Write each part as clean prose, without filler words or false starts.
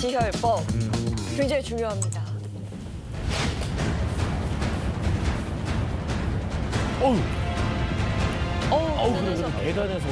지혈법 굉장히 중요합니다. 그래도 계단에서.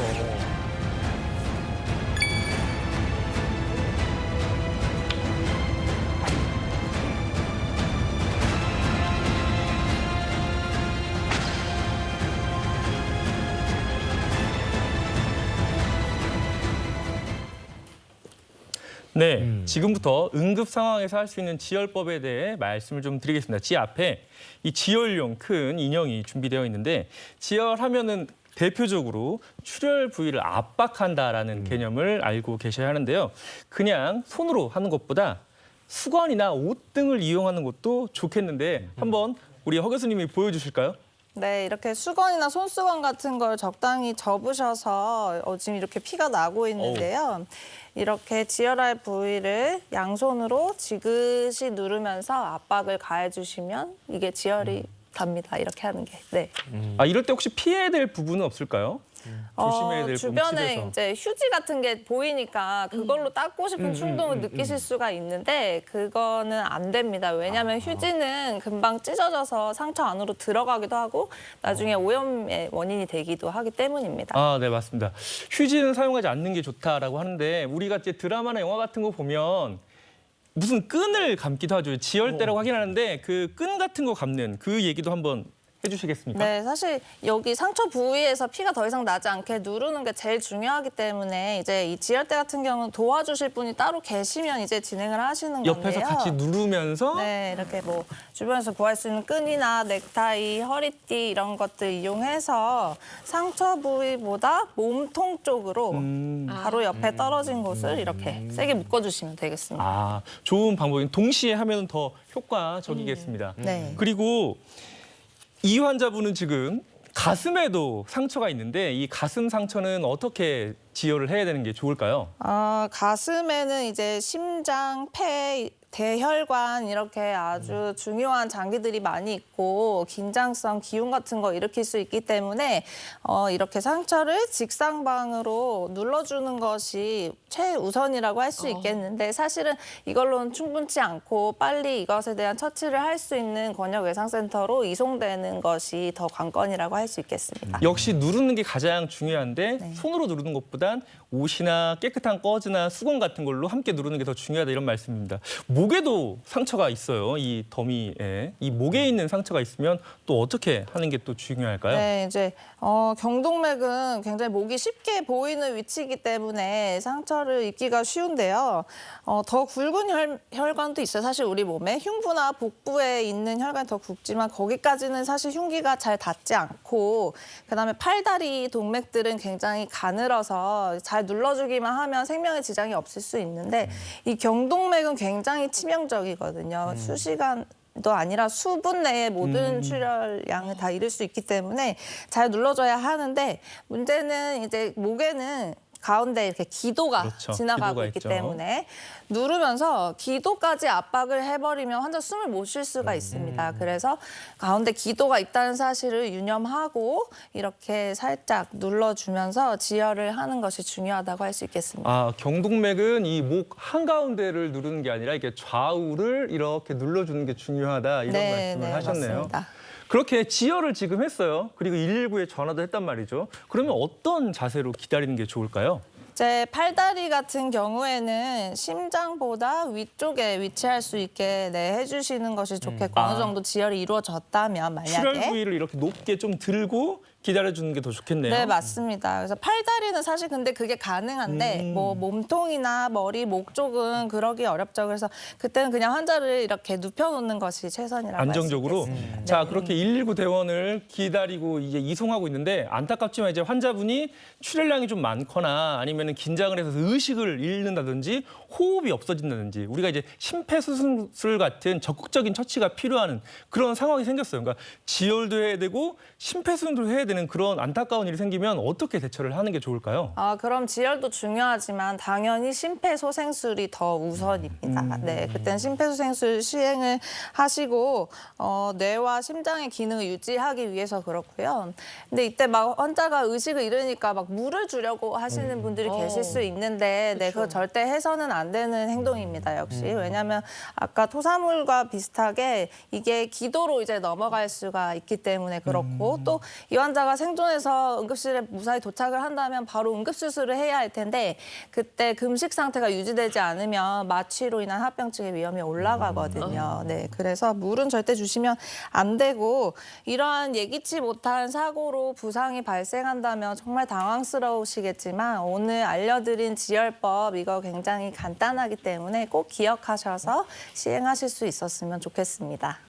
네, 지금부터 응급 상황에서 할 수 있는 지혈법에 대해 말씀을 좀 드리겠습니다. 제 앞에 이 지혈용 큰 인형이 준비되어 있는데 지혈하면은 대표적으로 출혈 부위를 압박한다라는 개념을 알고 계셔야 하는데요. 그냥 손으로 하는 것보다 수건이나 옷 등을 이용하는 것도 좋겠는데 한번 우리 허 교수님이 보여주실까요? 네, 이렇게 수건이나 손수건 같은 걸 적당히 접으셔서 지금 이렇게 피가 나고 있는데요. 이렇게 지혈할 부위를 양손으로 지그시 누르면서 압박을 가해주시면 이게 지혈이 답니다. 이렇게 하는 게. 네. 아, 이럴 때 혹시 피해야 될 부분은 없을까요? 조심해야 될 부분 주변에 집에서. 이제 휴지 같은 게 보이니까 그걸로 닦고 싶은 충동을 느끼실 수가 있는데 그거는 안 됩니다. 왜냐하면 휴지는 금방 찢어져서 상처 안으로 들어가기도 하고 나중에 오염의 원인이 되기도 하기 때문입니다. 아, 네, 맞습니다. 휴지는 사용하지 않는 게 좋다라고 하는데 우리가 이제 드라마나 영화 같은 거 보면 무슨 끈을 감기도 하죠. 지혈대라고 하긴 하는데 그 끈 같은 거 감는 그 얘기도 한번 해주시겠습니까? 네, 사실 여기 상처 부위에서 피가 더 이상 나지 않게 누르는 게 제일 중요하기 때문에 이제 이 지혈대 같은 경우는 도와주실 분이 따로 계시면 이제 진행을 하시는 건데요. 옆에서 같이 누르면서 네, 이렇게 뭐 주변에서 구할 수 있는 끈이나 넥타이, 허리띠 이런 것들 이용해서 상처 부위보다 몸통 쪽으로 바로 옆에 떨어진 곳을 이렇게 세게 묶어주시면 되겠습니다. 아, 좋은 방법인 동시에 하면 더 효과적이겠습니다. 네. 그리고 이 환자분은 지금 가슴에도 상처가 있는데 이 가슴 상처는 어떻게 지혈을 해야 되는 게 좋을까요? 가슴에는 이제 심장, 폐, 대혈관 이렇게 아주 중요한 장기들이 많이 있고 긴장성 기운 같은 거 일으킬 수 있기 때문에 이렇게 상처를 직상방으로 눌러주는 것이 최우선이라고 할 수 있겠는데 사실은 이걸로는 충분치 않고 빨리 이것에 대한 처치를 할 수 있는 권역외상센터로 이송되는 것이 더 관건이라고 할 수 있겠습니다. 역시 누르는 게 가장 중요한데 손으로 누르는 것보단 옷이나 깨끗한 꺼즈나 수건 같은 걸로 함께 누르는 게 더 중요하다 이런 말씀입니다. 목에도 상처가 있어요. 이 더미에. 이 목에 있는 상처가 있으면 또 어떻게 하는 게 또 중요할까요? 네, 이제 경동맥은 굉장히 목이 쉽게 보이는 위치이기 때문에 상처를 입기가 쉬운데요. 더 굵은 혈관도 있어요. 사실 우리 몸에 흉부나 복부에 있는 혈관이 더 굵지만 거기까지는 사실 흉기가 잘 닿지 않고 그다음에 팔다리 동맥들은 굉장히 가늘어서 잘 눌러주기만 하면 생명에 지장이 없을 수 있는데 이 경동맥은 굉장히 치명적이거든요. 수시간도 아니라 수분 내에 모든 출혈량을 다 잃을 수 있기 때문에 잘 눌러줘야 하는데 문제는 이제 목에는 가운데 이렇게 기도가 그렇죠. 지나가고 기도가 있기 있죠. 때문에 누르면서 기도까지 압박을 해버리면 환자 숨을 못 쉴 수가 있습니다. 그래서 가운데 기도가 있다는 사실을 유념하고 이렇게 살짝 눌러주면서 지혈을 하는 것이 중요하다고 할 수 있겠습니다. 아, 경동맥은 이 목 한가운데를 누르는 게 아니라 이렇게 좌우를 이렇게 눌러주는 게 중요하다 이런 말씀을 하셨네요. 맞습니다. 그렇게 지혈을 지금 했어요. 그리고 119에 전화도 했단 말이죠. 그러면 어떤 자세로 기다리는 게 좋을까요? 이제 팔다리 같은 경우에는 심장보다 위쪽에 위치할 수 있게 해주시는 것이 좋겠고 어느 정도 지혈이 이루어졌다면 만약에 출혈 부위를 이렇게 높게 좀 들고 기다려주는 게 더 좋겠네요. 네, 맞습니다. 그래서 팔다리는 사실 근데 그게 가능한데 뭐 몸통이나 머리, 목 쪽은 그러기 어렵죠. 그래서 그때는 그냥 환자를 이렇게 눕혀놓는 것이 최선이라고 안정적으로. 할 수 있겠습니다. 자, 그렇게 119 대원을 기다리고 이제 이송하고 있는데 안타깝지만 이제 환자분이 출혈량이 좀 많거나 아니면 긴장을 해서 의식을 잃는다든지 호흡이 없어진다든지 우리가 이제 심폐소생술 같은 적극적인 처치가 필요한 그런 상황이 생겼어요. 그러니까 지혈도 해야 되고 심폐소생도 해야 되는 그런 안타까운 일이 생기면 어떻게 대처를 하는 게 좋을까요? 그럼 지혈도 중요하지만 당연히 심폐소생술이 더 우선입니다. 네, 그때는 심폐소생술 시행을 하시고 뇌와 심장의 기능을 유지하기 위해서 그렇고요. 근데 이때 막 환자가 의식을 잃으니까 막 물을 주려고 하시는 분들이 계실 수 있는데 네, 그거 절대 해서는 안 되는 행동입니다. 역시 왜냐하면 아까 토사물과 비슷하게 이게 기도로 이제 넘어갈 수가 있기 때문에 그렇고 또 이 환자가 생존해서 응급실에 무사히 도착을 한다면 바로 응급수술을 해야 할 텐데 그때 금식 상태가 유지되지 않으면 마취로 인한 합병증의 위험이 올라가거든요. 네, 그래서 물은 절대 주시면 안 되고 이러한 예기치 못한 사고로 부상이 발생한다면 정말 당황스러우시겠지만 오늘 알려드린 지혈법 이거 굉장히 간단하기 때문에 꼭 기억하셔서 시행하실 수 있었으면 좋겠습니다.